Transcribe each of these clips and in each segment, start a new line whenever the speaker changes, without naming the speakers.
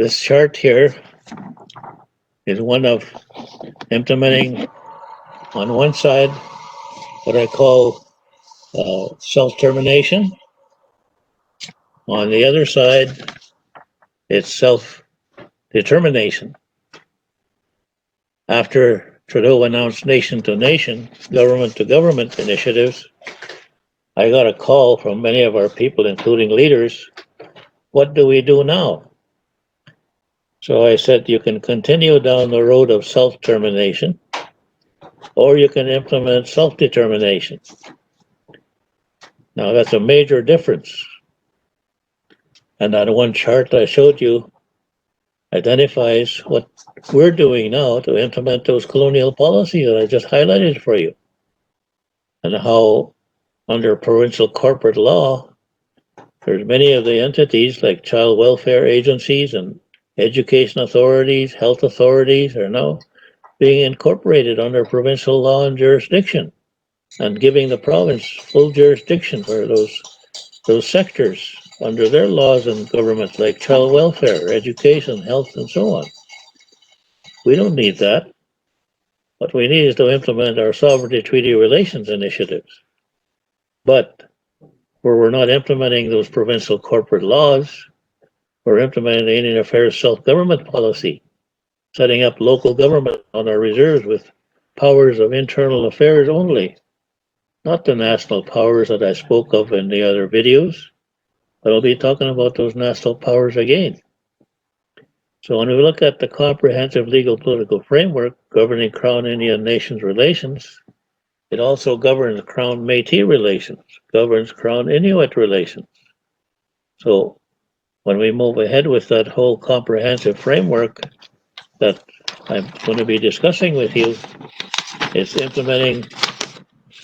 This chart here is one of implementing on one side what I call self-termination. On the other side, it's self-determination. After Trudeau announced nation-to-nation, government-to-government initiatives, I got a call from many of our people, including leaders. What do we do now? So I said, you can continue down the road of self-termination, or you can implement self-determination. Now that's a major difference. And that one chart I showed you identifies what we're doing now to implement those colonial policies that I just highlighted for you. And how under provincial corporate law, there's many of the entities like child welfare agencies and education authorities, health authorities are now being incorporated under provincial law and jurisdiction and giving the province full jurisdiction for those sectors under their laws and governments like child welfare, education, health, and so on. We don't need that. What we need is to implement our sovereignty treaty relations initiatives. But where we're not implementing those provincial corporate laws, we're implementing the Indian Affairs self-government policy, setting up local government on our reserves with powers of internal affairs only, not the national powers that I spoke of in the other videos, but I'll be talking about those national powers again. So when we look at the comprehensive legal political framework governing Crown Indian Nations relations, it also governs Crown Métis relations, governs Crown Inuit relations. So when we move ahead with that whole comprehensive framework that I'm going to be discussing with you, it's implementing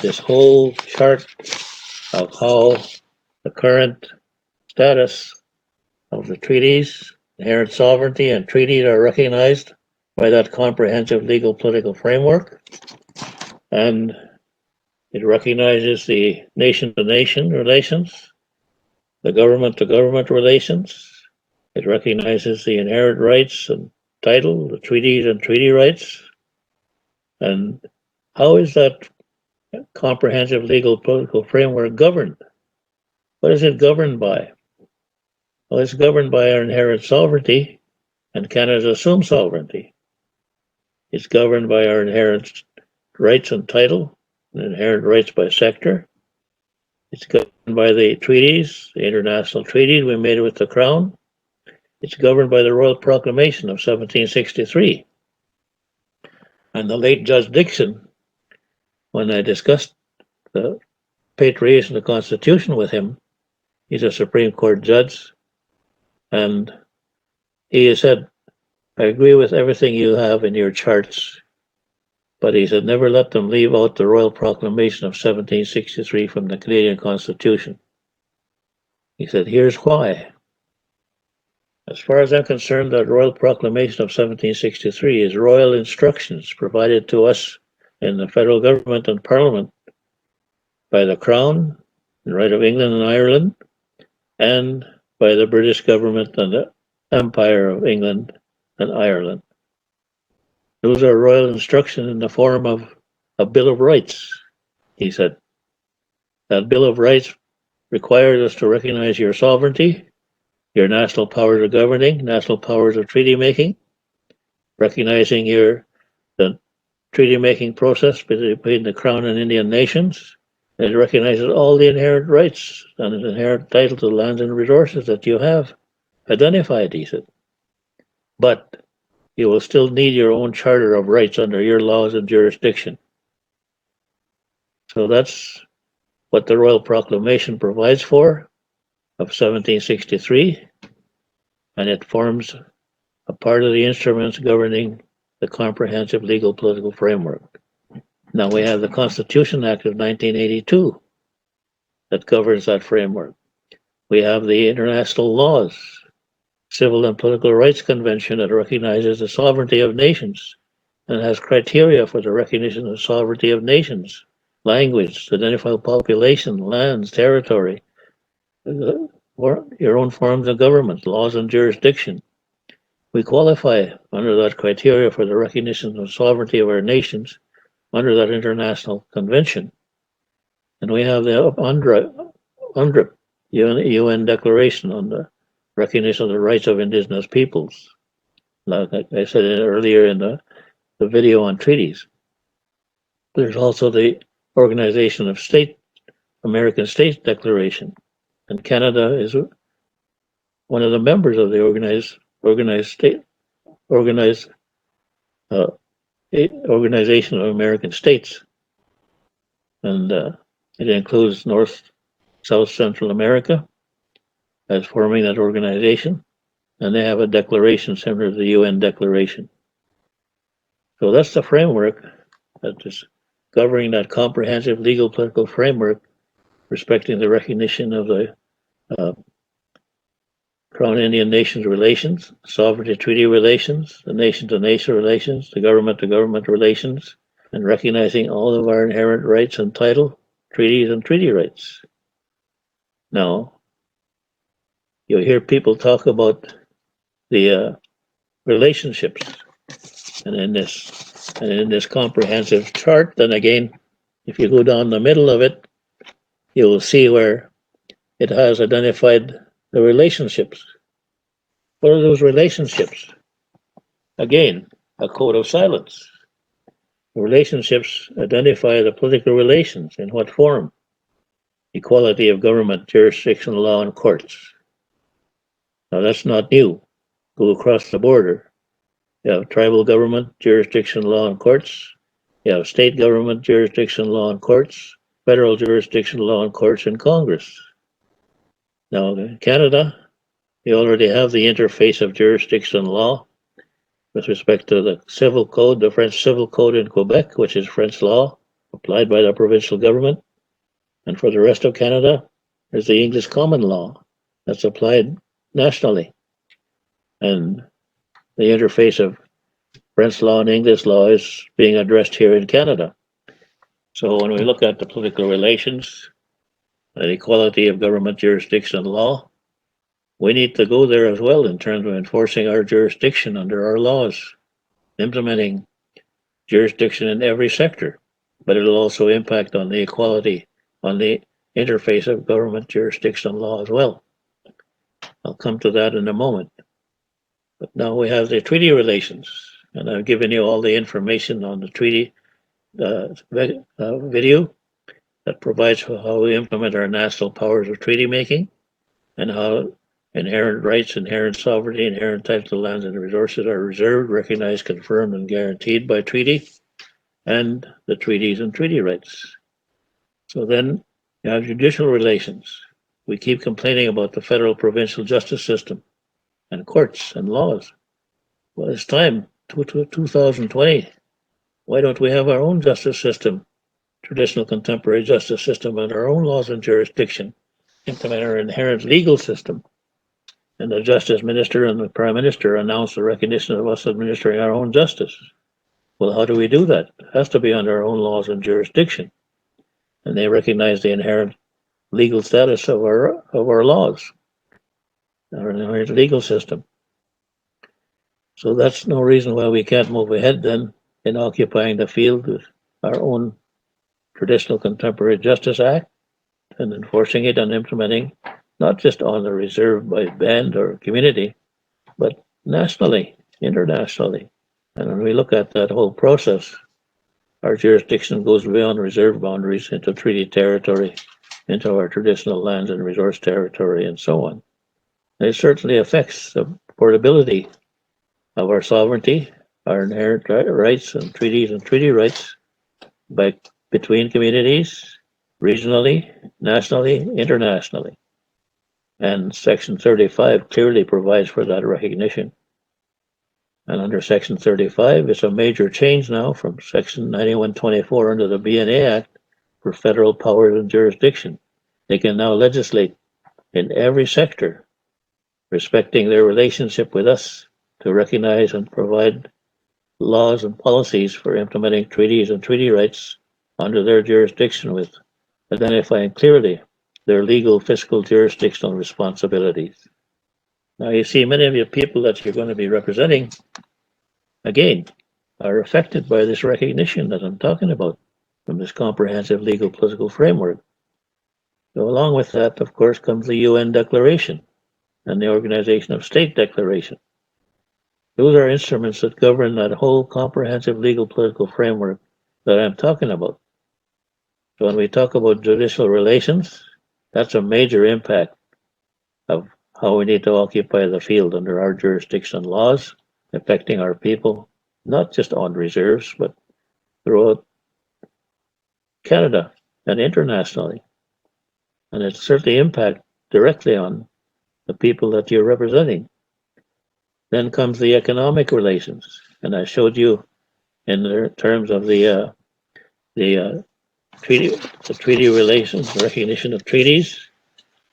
this whole chart of how the current status of the treaties, inherent sovereignty, and treaties are recognized by that comprehensive legal political framework. And it recognizes the nation-to-nation relations, the government-to-government relations. It recognizes the inherent rights and title, the treaties and treaty rights. And how is that comprehensive legal political framework governed? What is it governed by? Well, it's governed by our inherent sovereignty and Canada's assumed sovereignty. It's governed by our inherent rights and title, and inherent rights by sector. It's governed by the treaties, the international treaties we made with the Crown. It's governed by the Royal Proclamation of 1763. And the late Judge Dixon, when I discussed the patriation of the Constitution with him, he's a Supreme Court judge, and he said, I agree with everything you have in your charts, but he said, never let them leave out the Royal Proclamation of 1763 from the Canadian Constitution. He said, here's why. As far as I'm concerned, the Royal Proclamation of 1763 is royal instructions provided to us in the federal government and parliament by the Crown, the right of England and Ireland, and by the British government and the Empire of England and Ireland. Those are royal instructions in the form of a Bill of Rights, he said. That Bill of Rights requires us to recognize your sovereignty, your national powers of governing, national powers of treaty making, recognizing the treaty making process between the Crown and Indian nations. It recognizes all the inherent rights and an inherent title to the lands and resources that you have identified, he said. But you will still need your own charter of rights under your laws and jurisdiction. So that's what the Royal Proclamation provides for of 1763, and it forms a part of the instruments governing the comprehensive legal political framework. Now we have the Constitution Act of 1982 that governs that framework. We have the international laws, Civil and Political Rights Convention that recognizes the sovereignty of nations and has criteria for the recognition of sovereignty of nations, language, identifiable population, lands, territory, your own forms of government, laws and jurisdiction. We qualify under that criteria for the recognition of sovereignty of our nations under that international convention. And we have the UNDRIP, UN Declaration on the Recognition of the Rights of Indigenous Peoples. Like I said earlier in the video on treaties. There's also the Organization of American States Declaration, and Canada is one of the members of the Organization of American States, and it includes North, South, Central America as forming that organization, and they have a declaration similar to the UN Declaration. So that's the framework that is governing that comprehensive legal political framework respecting the recognition of the Crown Indian Nations relations, sovereignty treaty relations, the nation-to-nation relations, the government-to-government relations, and recognizing all of our inherent rights and title, treaties and treaty rights. Now, you'll hear people talk about the relationships, and in this comprehensive chart, then again, if you go down the middle of it, you will see where it has identified the relationships. What are those relationships? Again, a code of silence. The relationships identify the political relations. In what form? Equality of government, jurisdiction, law, and courts. Now that's not new. Go across the border. You have tribal government, jurisdiction, law, and courts. You have state government, jurisdiction, law, and courts. Federal jurisdiction, law, and courts, and Congress. Now, in Canada, you already have the interface of jurisdiction law with respect to the civil code, the French civil code in Quebec, which is French law applied by the provincial government. And for the rest of Canada, there's the English common law that's applied nationally. And the interface of French law and English law is being addressed here in Canada. So when we look at the political relations, the equality of government, jurisdiction, and law, we need to go there as well in terms of enforcing our jurisdiction under our laws, implementing jurisdiction in every sector, but it'll also impact on the equality, on the interface of government, jurisdiction, and law as well. I'll come to that in a moment. But now we have the treaty relations, and I've given you all the information on the treaty video that provides how we implement our national powers of treaty making and how inherent rights, inherent sovereignty, inherent types of lands and resources are reserved, recognized, confirmed, and guaranteed by treaty, and the treaties and treaty rights. So then you have judicial relations. We keep complaining about the federal provincial justice system and courts and laws. Well, it's time, 2020. Why don't we have our own justice system, traditional contemporary justice system, and our own laws and jurisdiction, implement our inherent legal system? And the Justice Minister and the Prime Minister announced the recognition of us administering our own justice. Well, how do we do that? It has to be under our own laws and jurisdiction. And they recognize the inherent legal status of our laws, our inherent legal system. So that's no reason why we can't move ahead then in occupying the field with our own traditional contemporary justice act and enforcing it and implementing not just on the reserve by band or community, but nationally, internationally. And when we look at that whole process, our jurisdiction goes beyond reserve boundaries into treaty territory, into our traditional lands and resource territory, and so on. And it certainly affects the portability of our sovereignty, our inherent rights and treaty rights between communities, regionally, nationally, internationally. And Section 35 clearly provides for that recognition. And under Section 35, it's a major change now from Section 9124 under the BNA Act for federal powers and jurisdiction. They can now legislate in every sector, respecting their relationship with us, to recognize and provide laws and policies for implementing treaties and treaty rights under their jurisdiction, with identifying clearly their legal, fiscal, jurisdictional responsibilities. Now you see many of your people that you're going to be representing, again, are affected by this recognition that I'm talking about from this comprehensive legal political framework. So along with that, of course, comes the UN Declaration and the Organization of State Declaration. Those are instruments that govern that whole comprehensive legal political framework that I'm talking about. So when we talk about judicial relations, that's a major impact of how we need to occupy the field under our jurisdiction laws, affecting our people, not just on reserves, but throughout Canada and internationally. And it certainly impacts directly on the people that you're representing. Then comes the economic relations, and I showed you in terms of the treaty, the treaty relations, recognition of treaties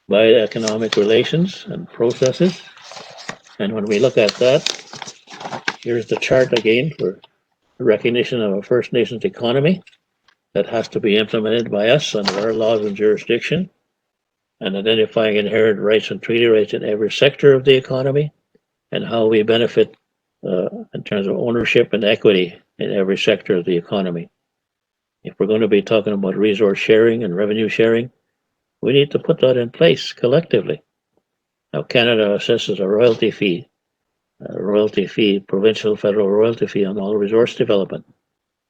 by economic relations and processes. And when we look at that, here's the chart again for the recognition of a First Nations economy that has to be implemented by us under our laws and jurisdiction, and identifying inherent rights and treaty rights in every sector of the economy, and how we benefit in terms of ownership and equity in every sector of the economy. If we're going to be talking about resource sharing and revenue sharing, we need to put that in place collectively. Now, Canada assesses a royalty fee, provincial, federal royalty fee on all resource development.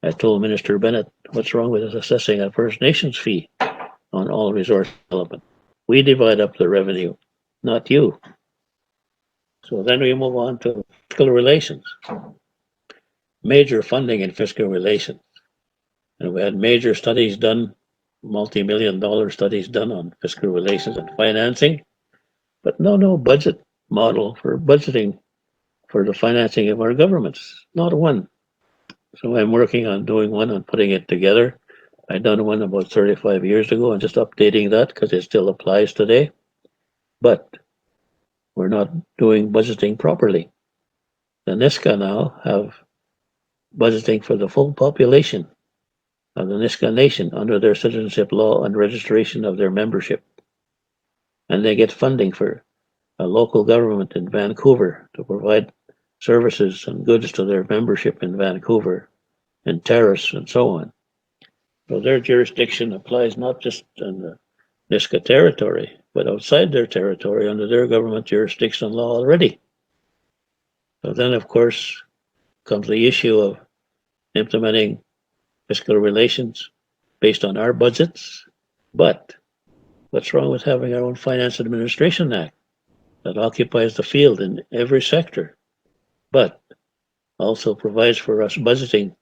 I told Minister Bennett, what's wrong with us assessing a First Nations fee on all resource development? We divide up the revenue, not you. So then we move on to fiscal relations. Major funding in fiscal relations. And we had major studies done, multi-million-dollar studies done on fiscal relations and financing, but no budget model for budgeting for the financing of our governments, not one. So I'm working on doing one and putting it together. I done one about 35 years ago and just updating that because it still applies today. But we're not doing budgeting properly. The Niska now have budgeting for the full population of the Niska Nation under their citizenship law and registration of their membership. And they get funding for a local government in Vancouver to provide services and goods to their membership in Vancouver and Terrace and so on. So their jurisdiction applies not just in the Niska territory, but outside their territory under their government jurisdiction law already. So then, of course, comes the issue of implementing fiscal relations based on our budgets. But what's wrong with having our own Finance Administration Act that occupies the field in every sector, but also provides for us budgeting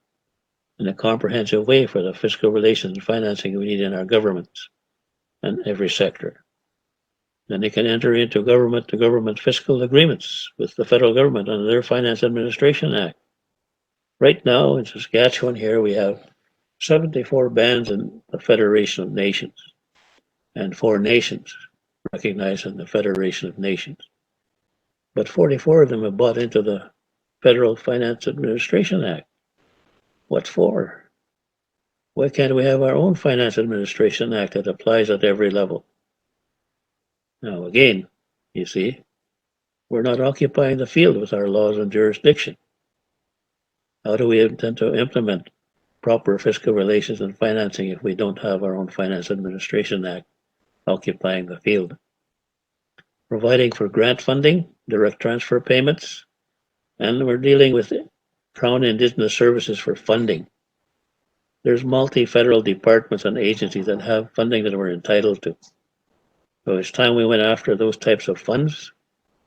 in a comprehensive way for the fiscal relations and financing we need in our governments and every sector. Then they can enter into government-to-government fiscal agreements with the federal government under their Finance Administration Act. Right now in Saskatchewan here we have 74 bands in the Federation of Nations and 4 nations recognized in the Federation of Nations. But 44 of them have bought into the Federal Finance Administration Act. What for? Why can't we have our own Finance Administration Act that applies at every level? Now again, you see, we're not occupying the field with our laws and jurisdiction. How do we intend to implement proper fiscal relations and financing if we don't have our own Finance Administration Act occupying the field? Providing for grant funding, direct transfer payments, and we're dealing with Crown Indigenous services for funding. There's multi-federal departments and agencies that have funding that we're entitled to. So it's time we went after those types of funds.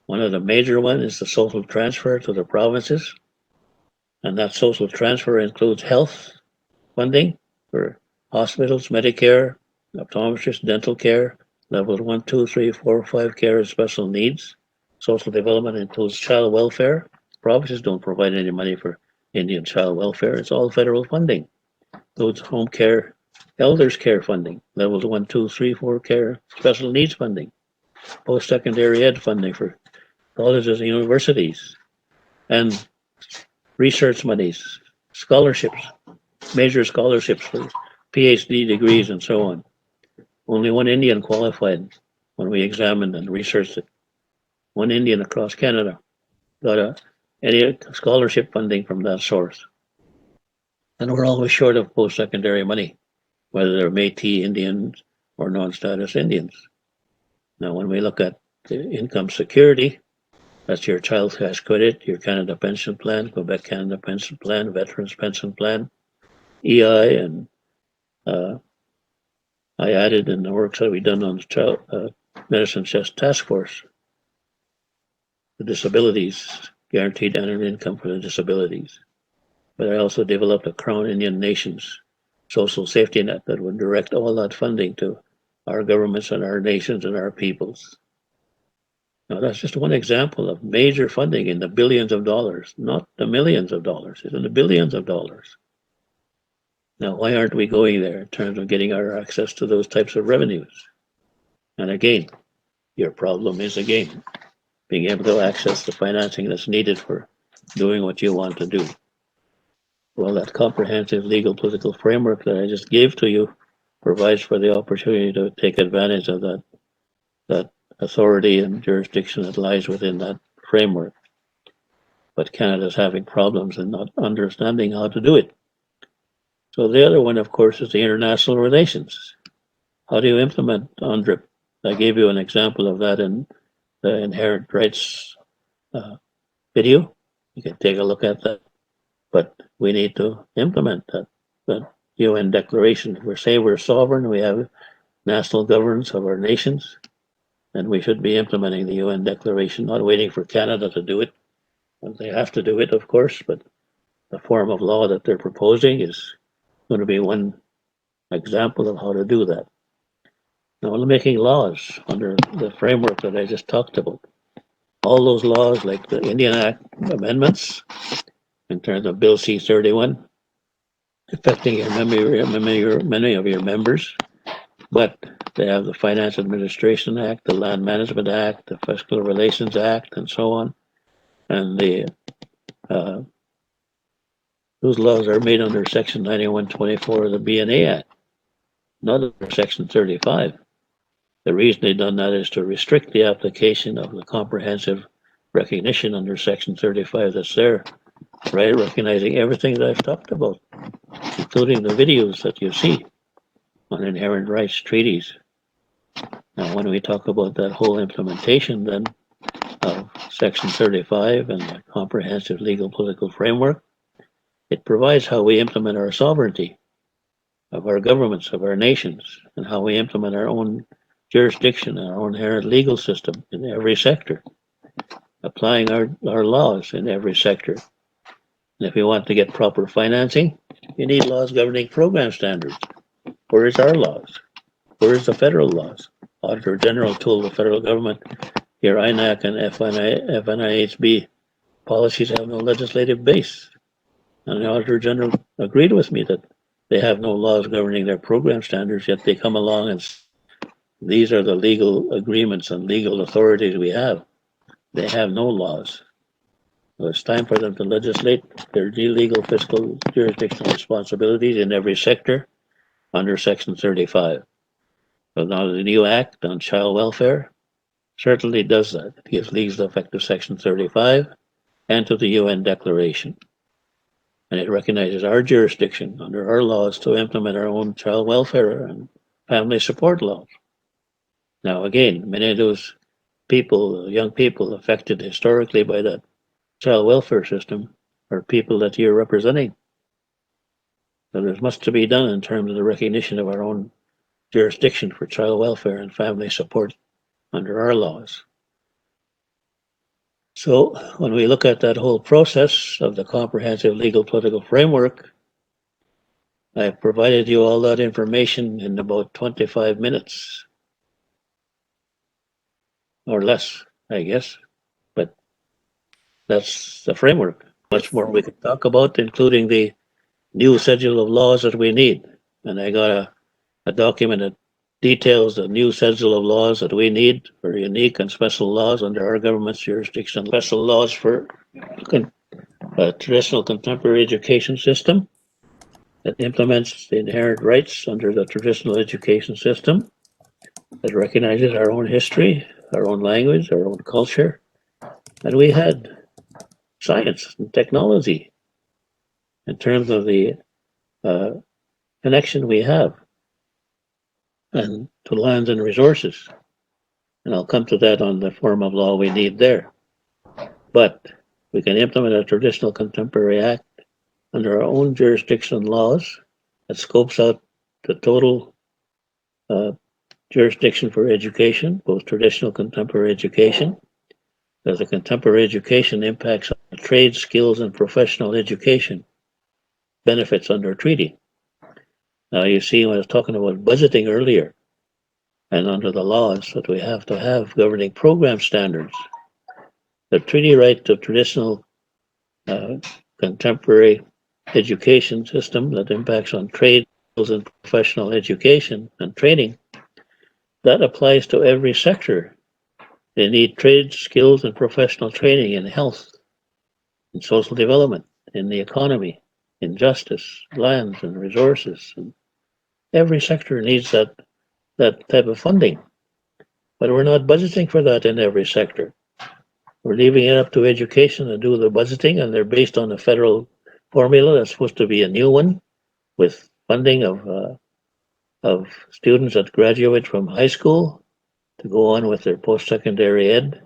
One of the major ones is the social transfer to the provinces. And that social transfer includes health funding for hospitals, Medicare, optometrists, dental care, levels 1, 2, 3, 4, 5 care and special needs. Social development includes child welfare. Provinces don't provide any money for Indian child welfare. It's all federal funding. Includes home care, elders care funding, levels 1, 2, 3, 4 care, special needs funding, post-secondary ed funding for colleges and universities, and research monies, scholarships, major scholarships for PhD degrees and so on. Only one Indian qualified when we examined and researched it. one Indian across Canada got any scholarship funding from that source. And we're always short of post-secondary money, whether they're Métis Indians or non-status Indians. Now, when we look at the income security, that's your child cash credit, your Canada Pension Plan, Quebec Canada Pension Plan, Veterans Pension Plan, EI, and I added in the works that we've done on the Child Medicine Chest Task Force, the disabilities, guaranteed annual income for the disabilities. But I also developed a Crown Indian Nations social safety net that would direct all that funding to our governments and our nations and our peoples. Now, that's just one example of major funding in the billions of dollars, not the millions of dollars, it's in the billions of dollars. Now, why aren't we going there in terms of getting our access to those types of revenues? And again, your problem is, again, being able to access the financing that's needed for doing what you want to do. Well, that comprehensive legal political framework that I just gave to you provides for the opportunity to take advantage of that authority and jurisdiction that lies within that framework. But Canada's having problems in not understanding how to do it. So the other one, of course, is the international relations. How do you implement UNDRIP? I gave you an example of that in the inherent rights video. You can take a look at that. But we need to implement that UN declaration. We say we're sovereign, we have national governance of our nations, and we should be implementing the UN declaration, not waiting for Canada to do it. And they have to do it, of course, but the form of law that they're proposing is going to be one example of how to do that. Now, we're making laws under the framework that I just talked about. All those laws, like the Indian Act amendments, in terms of Bill C-31, affecting many of your members, but they have the Finance Administration Act, the Land Management Act, the Fiscal Relations Act, and so on. And those laws are made under Section 9124 of the BNA Act, not under Section 35. The reason they've done that is to restrict the application of the comprehensive recognition under Section 35 that's there, right? Recognizing everything that I've talked about, including the videos that you see on inherent rights treaties. Now, when we talk about that whole implementation then of Section 35 and the comprehensive legal political framework, it provides how we implement our sovereignty of our governments, of our nations, and how we implement our own jurisdiction and our own inherent legal system in every sector, applying our laws in every sector. And if you want to get proper financing, you need laws governing program standards. Where is our laws? Where is the federal laws? Auditor General told the federal government, your INAC and FNIHB policies have no legislative base. And the Auditor General agreed with me that they have no laws governing their program standards, yet they come along and these are the legal agreements and legal authorities we have. They have no laws. So it's time for them to legislate their legal fiscal jurisdictional responsibilities in every sector under Section 35. So now the new Act on Child Welfare certainly does that. It gives legal effect to Section 35 and to the UN Declaration. And it recognizes our jurisdiction under our laws to implement our own child welfare and family support laws. Now, again, many of those people, young people affected historically by that child welfare system are people that you're representing. So there's much to be done in terms of the recognition of our own jurisdiction for child welfare and family support under our laws. So when we look at that whole process of the comprehensive legal political framework, I've provided you all that information in about 25 minutes. Or less, I guess, but that's the framework. Much more we could talk about, including the new schedule of laws that we need. And I got a document that details the new schedule of laws that we need for unique and special laws under our government's jurisdiction. Special laws for a traditional contemporary education system that implements the inherent rights under the traditional education system, that recognizes our own history, our own language, our own culture, And we had science and technology in terms of the uh, connection we have and to lands and resources. And I'll come to that on the form of law we need there. But we can implement a traditional contemporary act under our own jurisdiction laws that scopes out the total uh, jurisdiction for education, both traditional contemporary education, as the contemporary education impacts on trade, skills, and professional education benefits under treaty. Now, you see, when I was talking about budgeting earlier, and under the laws that we have to have governing program standards, the treaty right to traditional uh, contemporary education system that impacts on trade, skills, and professional education and training, that applies to every sector. They need trade, skills, and professional training in health, in social development, in the economy, in justice, lands and resources. And every sector needs that type of funding. But we're not budgeting for that in every sector. We're leaving it up to education to do the budgeting, and they're based on a federal formula that's supposed to be a new one with funding of students that graduate from high school to go on with their post-secondary ed,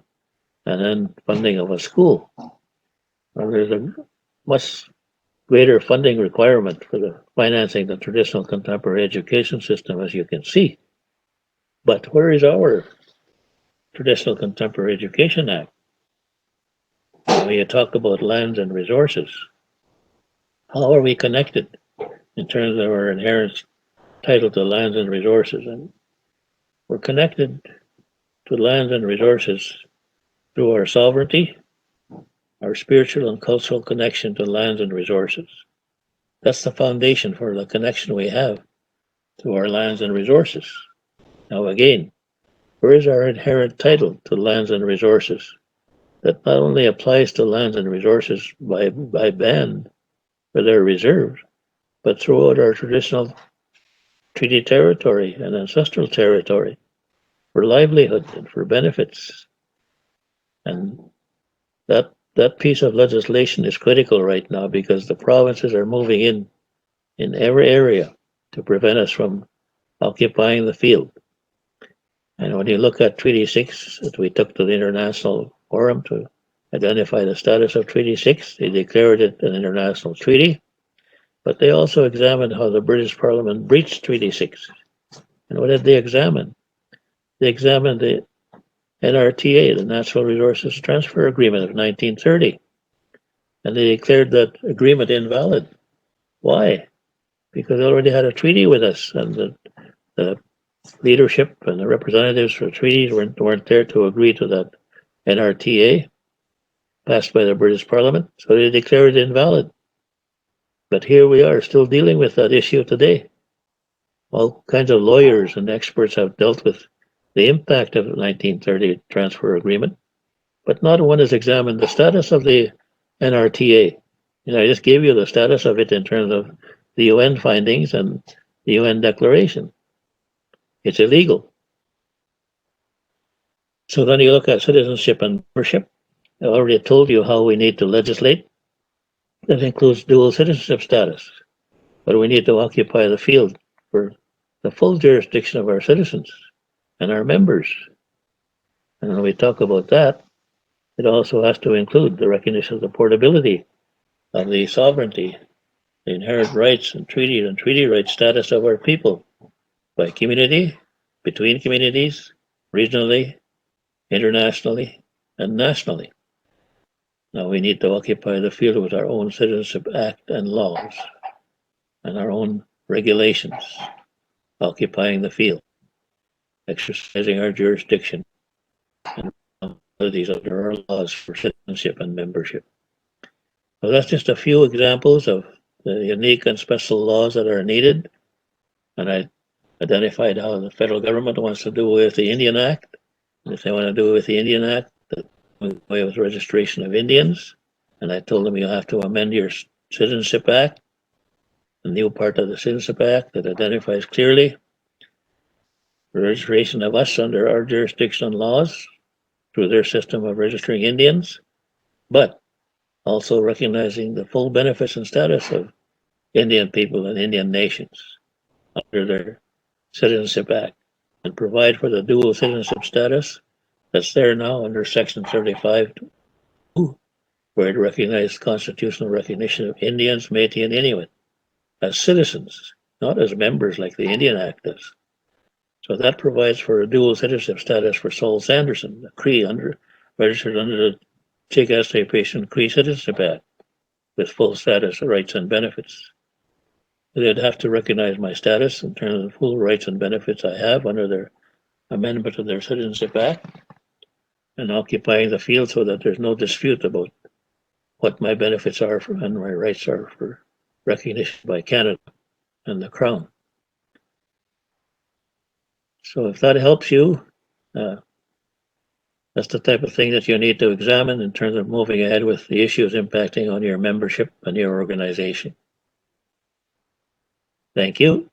and then funding of a school. Well, there's a much greater funding requirement for the financing the traditional contemporary education system, as you can see. But where is our traditional contemporary education act? When you talk about lands and resources, how are we connected in terms of our inherent title to lands and resources? And we're connected to lands and resources through our sovereignty, our spiritual and cultural connection to lands and resources. That's the foundation for the connection we have to our lands and resources. Now again, where is our inherent title to lands and resources that not only applies to lands and resources by band for their reserves, but throughout our traditional treaty territory and ancestral territory for livelihood and for benefits? And that piece of legislation is critical right now because the provinces are moving in every area to prevent us from occupying the field. And when you look at Treaty 6 that we took to the International Forum to identify the status of Treaty 6, they declared it an international treaty, but they also examined how the British Parliament breached Treaty 6. And what did they examine? They examined the NRTA, the Natural Resources Transfer Agreement of 1930, and they declared that agreement invalid. Why? Because they already had a treaty with us, and the leadership and the representatives for treaties weren't there to agree to that NRTA passed by the British Parliament, so they declared it invalid. But here we are still dealing with that issue today. All kinds of lawyers and experts have dealt with the impact of the 1930 transfer agreement, but not one has examined the status of the NRTA. I just gave you the status of it in terms of the UN findings and the UN declaration. It's illegal. So then you look at citizenship and membership. I already told you how we need to legislate. That includes dual citizenship status. But we need to occupy the field for the full jurisdiction of our citizens and our members. And when we talk about that, it also has to include the recognition of the portability of the sovereignty, the inherent rights and treaty rights status of our people by community, between communities, regionally, internationally, and nationally. Now we need to occupy the field with our own Citizenship Act and laws and our own regulations, occupying the field, exercising our jurisdiction and responsibilities under our laws for citizenship and membership. So that's just a few examples of the unique and special laws that are needed. And I identified how the federal government wants to do with the Indian Act. And if they want to do it with the Indian Act, the way with registration of Indians. And I told them you have to amend your Citizenship Act, a new part of the Citizenship Act that identifies clearly the registration of us under our jurisdiction laws through their system of registering Indians, but also recognizing the full benefits and status of Indian people and Indian nations under their Citizenship Act, and provide for the dual citizenship status that's there now under Section 35, where it recognizes constitutional recognition of Indians, Métis, and Inuit as citizens, not as members like the Indian Act does. So that provides for a dual citizenship status for Sol Sanderson, the Cree registered under the Chickasaw Nation Cree Citizenship Act, with full status, rights, and benefits. They'd have to recognize my status in terms of the full rights and benefits I have under their amendment to their Citizenship Act, and occupying the field so that there's no dispute about what my benefits are and my rights are for recognition by Canada and the Crown. So if that helps you, that's the type of thing that you need to examine in terms of moving ahead with the issues impacting on your membership and your organization. Thank you.